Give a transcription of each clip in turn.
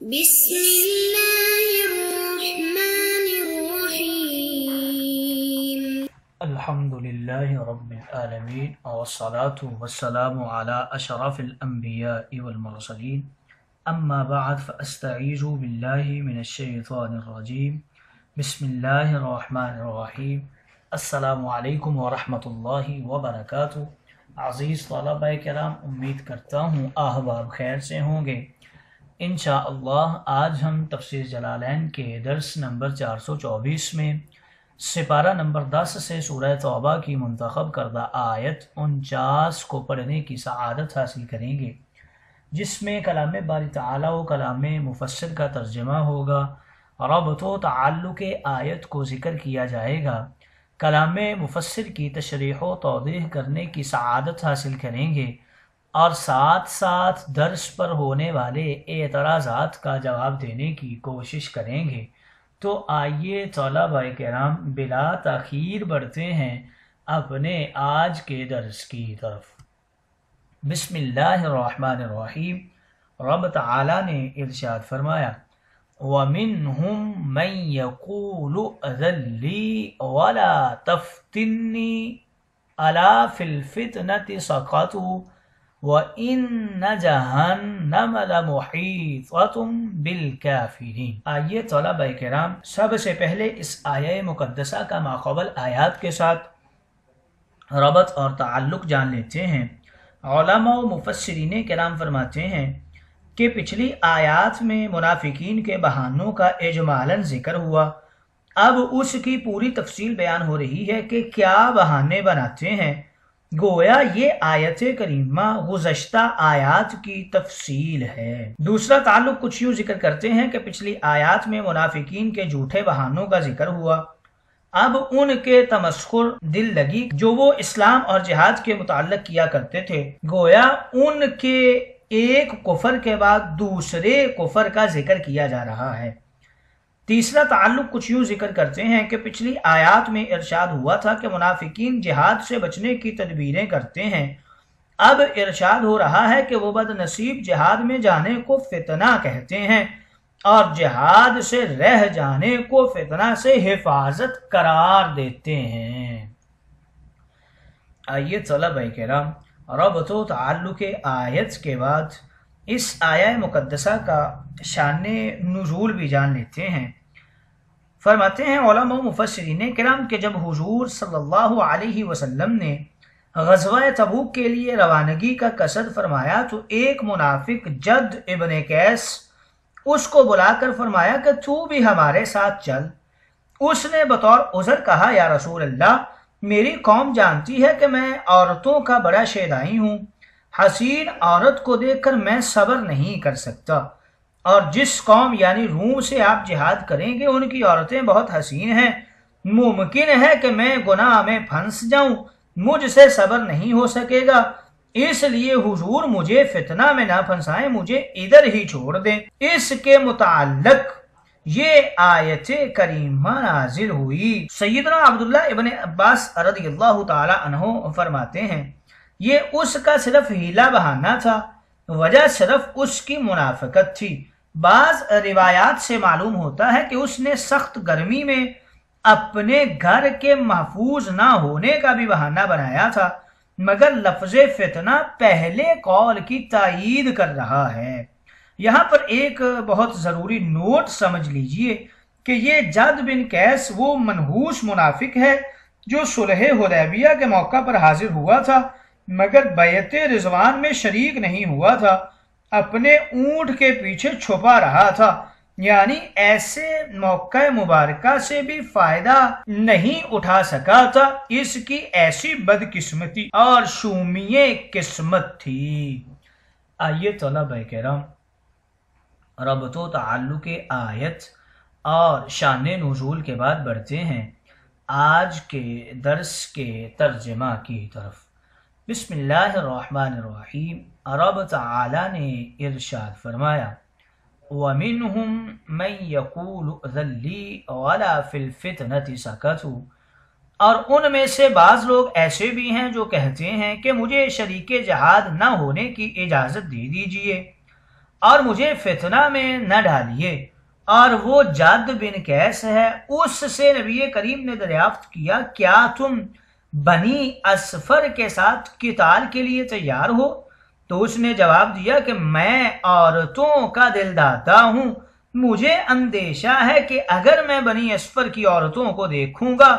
بسم اللہ الرحمن الرحیم الحمدللہ رب العالمین والصلاة والسلام علی اشرف الانبیاء والمرسلین اما بعد فاستعیذ باللہ من الشیطان الرجیم بسم اللہ الرحمن الرحیم السلام علیکم ورحمۃ اللہ وبرکاتہ۔ عزیز طلبہ کرام، امید کرتا ہوں احباب خیر سے ہوں گے۔ انشاءاللہ آج ہم تفسیر جلالین کے درس نمبر 424 میں سپارہ نمبر 10 سے سورہ توبہ کی منتخب کردہ آیت 49 کو پڑھنے کی سعادت حاصل کریں گے، جس میں کلام باری تعالیٰ و کلام مفسر کا ترجمہ ہوگا۔ ربط و تعلق آیت کو ذکر کیا جائے گا، کلام مفسر کی تشریح و توضیح کرنے کی سعادت حاصل کریں گے، اور ساتھ ساتھ درس پر ہونے والے اعتراضات کا جواب دینے کی کوشش کریں گے۔ تو آئیے طلبہ کرام بلا تاخیر بڑھتے ہیں اپنے آج کے درس کی طرف۔ بسم اللہ الرحمن الرحیم۔ رب تعالی نے ارشاد فرمایا، وَمِنْهُمْ مَنْ يَقُولُ اذن لِّي وَلَا تَفْتِنِّي أَلَا فِي الْفِتْنَةِ سَقَطُوا وَإِنَّ جَهَنَّمَ لَمُحِيطَةٌ بِالْكَافِرِينَ۔ آئیے طلبہ کرام سب سے پہلے اس آیہ مقدسہ کا ماقبل آیات کے ساتھ ربط اور تعلق جان لیتے ہیں۔ علماء و مفسرین کرام فرماتے ہیں کہ پچھلی آیات میں منافقین کے بہانوں کا اجمالاً ذکر ہوا، اب اس کی پوری تفصیل بیان ہو رہی ہے کہ کیا بہانے بناتے ہیں۔ گویا یہ آیت کریمہ گزشتہ آیات کی تفصیل ہے۔ دوسرا تعلق کچھ یوں ذکر کرتے ہیں کہ پچھلی آیات میں منافقین کے جھوٹے بہانوں کا ذکر ہوا، اب ان کے تمسخر دل لگی جو وہ اسلام اور جہاد کے متعلق کیا کرتے تھے، گویا ان کے ایک کفر کے بعد دوسرے کفر کا ذکر کیا جا رہا ہے۔ تیسرا تعلق کچھ یوں ذکر کرتے ہیں کہ پچھلی آیات میں ارشاد ہوا تھا کہ منافقین جہاد سے بچنے کی تدبیریں کرتے ہیں، اب ارشاد ہو رہا ہے کہ وہ بد نصیب جہاد میں جانے کو فتنہ کہتے ہیں اور جہاد سے رہ جانے کو فتنہ سے حفاظت قرار دیتے ہیں۔ آئیے طلبہ کرام ربط و تعلق آیت کے بعد اس آیہ مقدسہ کا شان نزول بھی جان لیتے ہیں۔ فرماتے ہیں علماء و مفسرین کرام کہ جب حضور صلی اللہ علیہ وسلم نے غزوہ تبوک کے لیے روانگی کا قصد فرمایا تو ایک منافق جد ابن قیس اس کو بلا کر فرمایا کہ تو بھی ہمارے ساتھ چل۔ اس نے بطور عذر کہا، یا رسول اللہ، میری قوم جانتی ہے کہ میں عورتوں کا بڑا شیدائی ہوں، حسین عورت کو دیکھ کر میں صبر نہیں کر سکتا، اور جس قوم یعنی روم سے آپ جہاد کریں گے ان کی عورتیں بہت حسین ہیں، ممکن ہے کہ میں گناہ میں پھنس جاؤں، مجھ سے صبر نہیں ہو سکے گا، اس لیے حضور مجھے فتنہ میں نہ پھنسائیں، مجھے ادھر ہی چھوڑ دیں۔ اس کے متعلق یہ آیت کریمہ نازل ہوئی۔ سیدنا عبداللہ ابن عباس رضی اللہ تعالی عنہ فرماتے ہیں یہ اس کا صرف ہیلا بہانہ تھا، وجہ صرف اس کی منافقت تھی۔ بعض روایات سے معلوم ہوتا ہے کہ اس نے سخت گرمی میں اپنے گھر کے محفوظ نہ ہونے کا بھی بہانہ بنایا تھا، مگر لفظ فتنہ پہلے قول کی تائید کر رہا ہے۔ یہاں پر ایک بہت ضروری نوٹ سمجھ لیجئے کہ یہ جد بن قیس وہ منحوس منافق ہے جو صلح حدیبیہ کے موقع پر حاضر ہوا تھا مگر بیعت رضوان میں شریک نہیں ہوا تھا، اپنے اونٹ کے پیچھے چھپا رہا تھا، یعنی ایسے موقع مبارکہ سے بھی فائدہ نہیں اٹھا سکا تھا۔ اس کی ایسی بدقسمتی اور شومی قسمت تھی۔ آئیے طلبہ کرام ربط و تعلق آیت اور شان نزول کے بعد بڑھتے ہیں آج کے درس کے ترجمہ کی طرف۔ بسم اللہ الرحمن الرحیم۔ رب تعالی نے ارشاد فرمایا، وَمِنْهُمْ مَنْ يَقُولُ اذن لِّي وَلَا فِي الْفِتْنَةِ سَقَطُوا، اور ان میں سے بعض لوگ ایسے بھی ہیں جو کہتے ہیں کہ مجھے شریک جہاد نہ ہونے کی اجازت دے دیجئے، اور مجھے فتنہ میں نہ ڈالیے۔ اور وہ جد بن قیس ہے، اس سے نبی کریم نے دریافت کیا کیا تم بنی اصفر کے ساتھ قتال کے لیے تیار ہو؟ تو اس نے جواب دیا کہ میں عورتوں کا دل دادا ہوں، مجھے اندیشہ ہے کہ اگر میں بنی اصفر کی عورتوں کو دیکھوں گا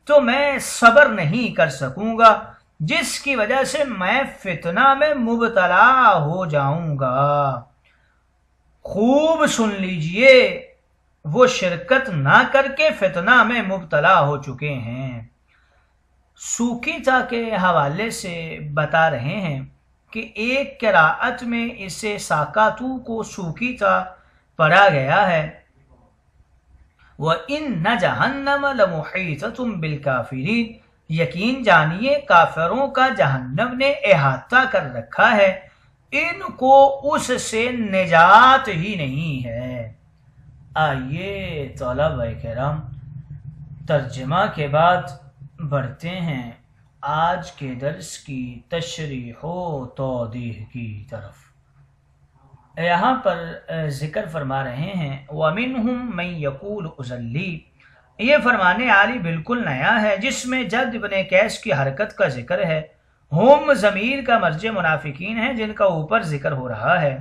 تو میں صبر نہیں کر سکوں گا، جس کی وجہ سے میں فتنہ میں مبتلا ہو جاؤں گا۔ خوب سن لیجئے، وہ شرکت نہ کر کے فتنہ میں مبتلا ہو چکے ہیں۔ سوکیتا کے حوالے سے بتا رہے ہیں کہ ایک قراءت میں اسے ساکاتو کو سوکیتا پڑھا گیا ہے، وَإِنَّ جَهَنَّمَ لَمُحِيطَةٌ بِالْكَافِرِينَ، یقین جانیے کافروں کا جہنم نے احاطہ کر رکھا ہے، ان کو اس سے نجات ہی نہیں ہے۔ آئیے طلبہ کرام، ترجمہ کے بعد بڑھتے ہیں آج کے درس کی تشریح و توضیح کی طرف۔ یہاں پر ذکر فرما رہے ہیں وَمِنْهُمْ مَنْ يَقُولُ اُزَلِّي، یہ فرمانے عالی بالکل نیا ہے، جس میں جد بن قیس کی حرکت کا ذکر ہے۔ ہم ضمیر کا مرجع منافقین ہے جن کا اوپر ذکر ہو رہا ہے۔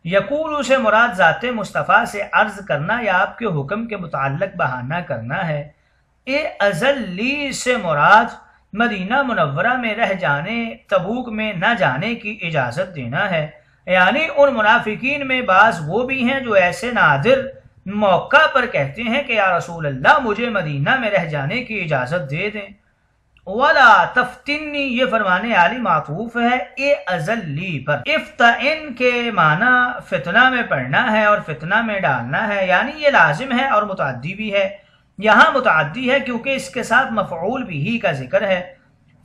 یقول سے مراد ذات مصطفیٰ سے عرض کرنا یا آپ کے حکم کے متعلق بہانہ کرنا ہے۔ ازلی سے مراد مدینہ منورہ میں رہ جانے، تبوک میں نہ جانے کی اجازت دینا ہے، یعنی ان منافقین میں بعض وہ بھی ہیں جو ایسے نادر موقع پر کہتے ہیں کہ یا رسول اللہ مجھے مدینہ میں رہ جانے کی اجازت دے دیں۔ وَلَا تَفْتِنِّي، یہ فرمانے عالی معطوف ہے اے ازلی پر۔ افتعن کے معنی فتنہ میں پڑھنا ہے اور فتنہ میں ڈالنا ہے، یعنی یہ لازم ہے اور متعدی بھی ہے۔ یہاں متعدی ہے کیونکہ اس کے ساتھ مفعول بھی کا ذکر ہے۔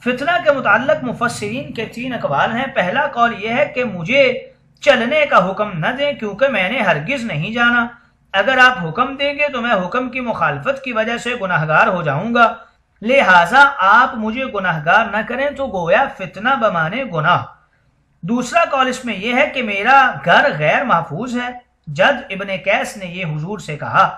فتنہ کے متعلق مفسرین کے 3 اقوال ہیں۔ پہلا قول یہ ہے کہ مجھے چلنے کا حکم نہ دیں کیونکہ میں نے ہرگز نہیں جانا، اگر آپ حکم دیں گے تو میں حکم کی مخالفت کی وجہ سے گناہگار ہو جاؤں گا، لہٰذا آپ مجھے گناہگار نہ کریں، تو گویا فتنہ بمانے گناہ۔ دوسرا قول اس میں یہ ہے کہ میرا گھر غیر محفوظ ہے، جد ابن قیس نے یہ حضور سے کہا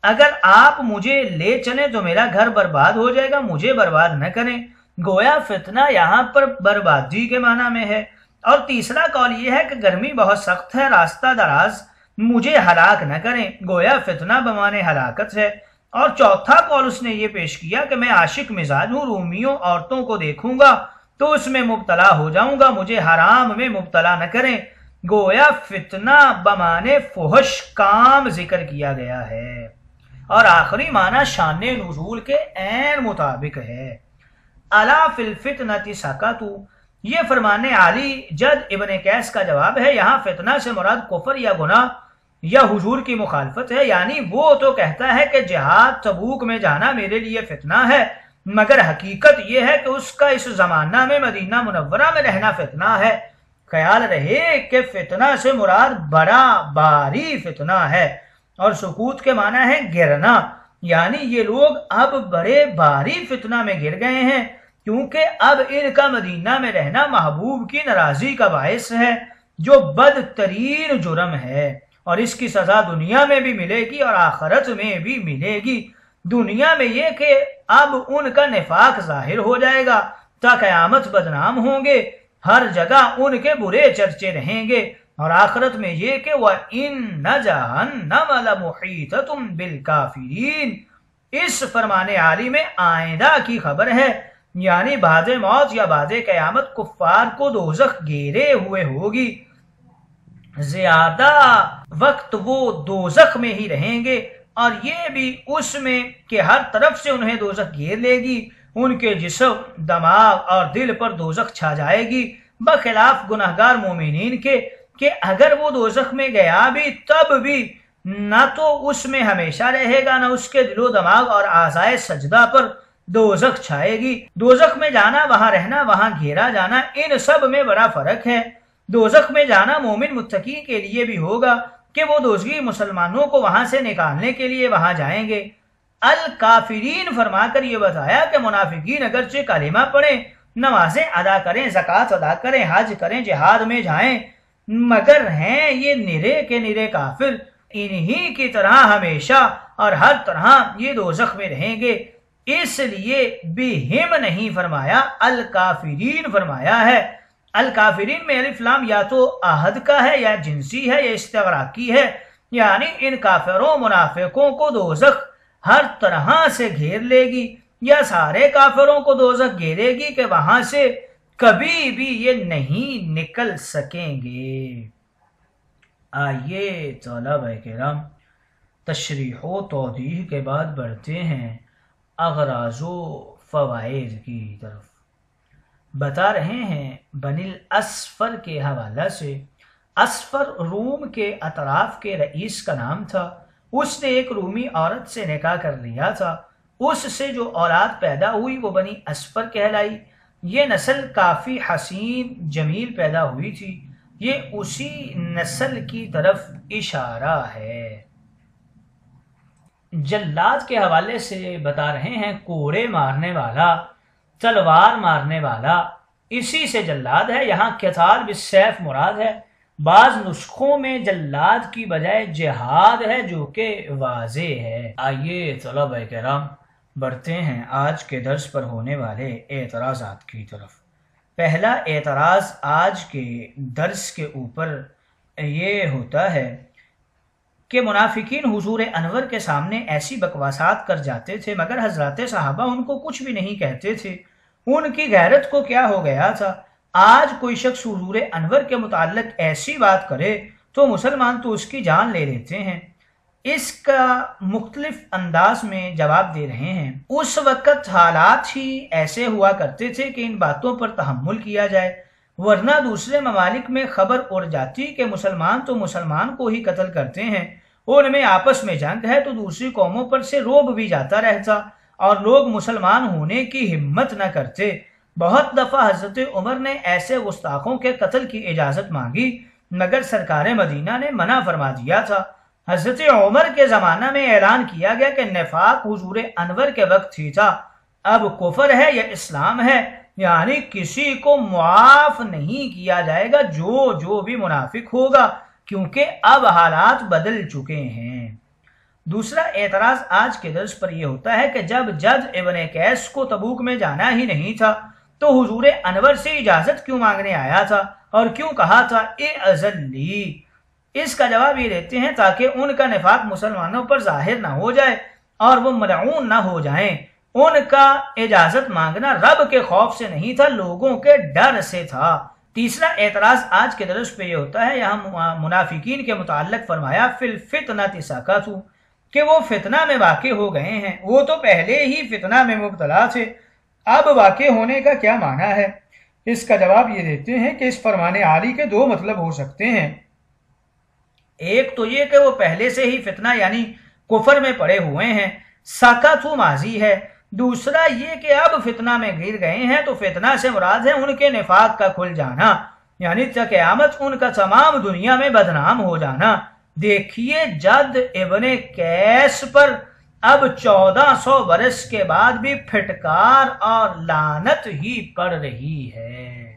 اگر آپ مجھے لے چلیں تو میرا گھر برباد ہو جائے گا، مجھے برباد نہ کریں، گویا فتنہ یہاں پر بربادی کے معنی میں ہے۔ اور تیسرا قول یہ ہے کہ گرمی بہت سخت ہے، راستہ دراز، مجھے ہلاک نہ کریں، گویا فتنہ بمانے ہلاکت ہے۔ اور چوتھا قول اس نے یہ پیش کیا کہ میں عاشق مزاج ہوں، رومیوں عورتوں کو دیکھوں گا تو اس میں مبتلا ہو جاؤں گا، مجھے حرام میں مبتلا نہ کریں، گویا فتنہ بمانے فحش کام ذکر کیا گیا ہے۔ اور آخری معنی شان نزول کے عین مطابق ہے۔ الا فی الفتنۃ سکتوا، یہ فرمانے عالی جد ابن قیس کا جواب ہے۔ یہاں فتنہ سے مراد کفر یا گناہ یا حضور کی مخالفت ہے، یعنی وہ تو کہتا ہے کہ جہاد تبوک میں جانا میرے لیے فتنہ ہے، مگر حقیقت یہ ہے کہ اس کا اس زمانہ میں مدینہ منورہ میں رہنا فتنہ ہے۔ خیال رہے کہ فتنہ سے مراد بڑا باری فتنہ ہے، اور سکوت کے معنی ہے گرنا، یعنی یہ لوگ اب بڑے باری فتنہ میں گر گئے ہیں، کیونکہ اب ان کا مدینہ میں رہنا محبوب کی ناراضی کا باعث ہے، جو بدترین جرم ہے، اور اس کی سزا دنیا میں بھی ملے گی اور آخرت میں بھی ملے گی۔ دنیا میں یہ کہ اب ان کا نفاق ظاہر ہو جائے گا، تا قیامت بدنام ہوں گے، ہر جگہ ان کے برے چرچے رہیں گے، اور آخرت میں یہ کہ وَإِنَّ جَهَنَّمَ لَمُحِيطَةٌ بِالْكَافِرِينَ، اس فرمان عالی میں آئندہ کی خبر ہے، یعنی بعد موت یا بعد قیامت کفار کو دوزخ گھیرے ہوئے ہوگی، زیادہ وقت وہ دوزخ میں ہی رہیں گے، اور یہ بھی اس میں کہ ہر طرف سے انہیں دوزخ گھیر لے گی، ان کے جسم، دماغ اور دل پر دوزخ چھا جائے گی، بخلاف گناہگار مومنین کے کہ اگر وہ دوزخ میں گیا بھی تب بھی نہ تو اس میں ہمیشہ رہے گا، نہ اس کے دل و دماغ اور اعضائے سجدہ پر دوزخ چھائے گی۔ دوزخ میں جانا، وہاں رہنا، وہاں گھیرا جانا، ان سب میں بڑا فرق ہے۔ دوزخ میں جانا مومن متقی کے لیے بھی ہوگا کہ وہ دوزخی مسلمانوں کو وہاں سے نکالنے کے لیے وہاں جائیں گے۔ الکافرین فرما کر یہ بتایا کہ منافقین اگرچہ کلمہ پڑھیں، نمازیں ادا کریں، زکوٰۃ ادا کریں، حج کریں، جہاد میں جائیں، مگر ہیں یہ نرے کے نرے کافر، انہی کی طرح ہمیشہ اور ہر طرح یہ دوزخ میں رہیں گے۔ اس لیے بہم نہیں فرمایا، الکافرین فرمایا ہے۔ الکافرین میں الف لام یا تو عہد کا ہے یا جنسی ہے یا استغراقی ہے، یعنی ان کافروں منافقوں کو دوزخ ہر طرح سے گھیر لے گی، یا سارے کافروں کو دوزخ گھیرے گی کہ وہاں سے کبھی بھی یہ نہیں نکل سکیں گے۔ آئیے طلبہ کرام تشریح و توضیح کے بعد بڑھتے ہیں اغراض و فوائد کی طرف۔ بتا رہے ہیں بنی الاسفر کے حوالہ سے، اسفر روم کے اطراف کے رئیس کا نام تھا۔ اس نے ایک رومی عورت سے نکاح کر لیا تھا، اس سے جو اولاد پیدا ہوئی وہ بنی اسفر کہلائی۔ یہ نسل کافی حسین جمیل پیدا ہوئی تھی، یہ اسی نسل کی طرف اشارہ ہے۔ جلاد کے حوالے سے بتا رہے ہیں کوڑے مارنے والا، تلوار مارنے والا، اسی سے جلاد ہے۔ یہاں قتال بالسیف مراد ہے۔ بعض نسخوں میں جلاد کی بجائے جہاد ہے، جو کہ واضح ہے۔ آئیے طلبہ کرام بڑھتے ہیں آج کے درس پر ہونے والے اعتراضات کی طرف۔ پہلا اعتراض آج کے درس کے اوپر یہ ہوتا ہے کہ منافقین حضور انور کے سامنے ایسی بکواسات کر جاتے تھے، مگر حضرات صحابہ ان کو کچھ بھی نہیں کہتے تھے۔ ان کی غیرت کو کیا ہو گیا تھا؟ آج کوئی شخص حضور انور کے متعلق ایسی بات کرے تو مسلمان تو اس کی جان لے لیتے ہیں۔ اس کا مختلف انداز میں جواب دے رہے ہیں۔ اس وقت حالات ہی ایسے ہوا کرتے تھے کہ ان باتوں پر تحمل کیا جائے، ورنہ دوسرے ممالک میں خبر اڑ جاتی کہ مسلمان تو مسلمان کو ہی قتل کرتے ہیں، ان میں آپس میں جنگ ہے، تو دوسری قوموں پر سے روب بھی جاتا رہتا اور لوگ مسلمان ہونے کی ہمت نہ کرتے۔ بہت دفعہ حضرت عمر نے ایسے گستاخوں کے قتل کی اجازت مانگی، مگر سرکار مدینہ نے منع فرما دیا تھا۔ حضرت عمر کے زمانہ میں اعلان کیا گیا کہ نفاق حضور انور کے وقت ہی تھا، اب کفر ہے یا اسلام ہے، یعنی کسی کو معاف نہیں کیا جائے گا جو بھی منافق ہوگا، کیونکہ اب حالات بدل چکے ہیں۔ دوسرا اعتراض آج کے درس پر یہ ہوتا ہے کہ جب جد ابن قیس کو تبوک میں جانا ہی نہیں تھا تو حضور انور سے اجازت کیوں مانگنے آیا تھا اور کیوں کہا تھا اذن لی؟ اس کا جواب یہ دیتے ہیں تاکہ ان کا نفاق مسلمانوں پر ظاہر نہ ہو جائے اور وہ ملعون نہ ہو جائیں۔ ان کا اجازت مانگنا رب کے خوف سے نہیں تھا، لوگوں کے ڈر سے تھا۔ تیسرا اعتراض آج کے درس پہ یہ ہوتا ہے، یہاں منافقین کے متعلق فرمایا فی الفتنۃ سقطوا، کہ وہ فتنہ میں واقع ہو گئے ہیں۔ وہ تو پہلے ہی فتنہ میں مبتلا تھے، اب واقع ہونے کا کیا معنی ہے؟ اس کا جواب یہ دیتے ہیں کہ اس فرمان عالی کے دو مطلب ہو سکتے ہیں۔ ایک تو یہ کہ وہ پہلے سے ہی فتنہ یعنی کفر میں پڑے ہوئے ہیں، سقطوا ماضی ہے۔ دوسرا یہ کہ اب فتنہ میں گر گئے ہیں، تو فتنہ سے مراد ہے ان کے نفاق کا کھل جانا، یعنی تا قیامت ان کا تمام دنیا میں بدنام ہو جانا۔ دیکھیے جد ابن قیس پر اب 1400 برس کے بعد بھی پھٹکار اور لعنت ہی پڑ رہی ہے۔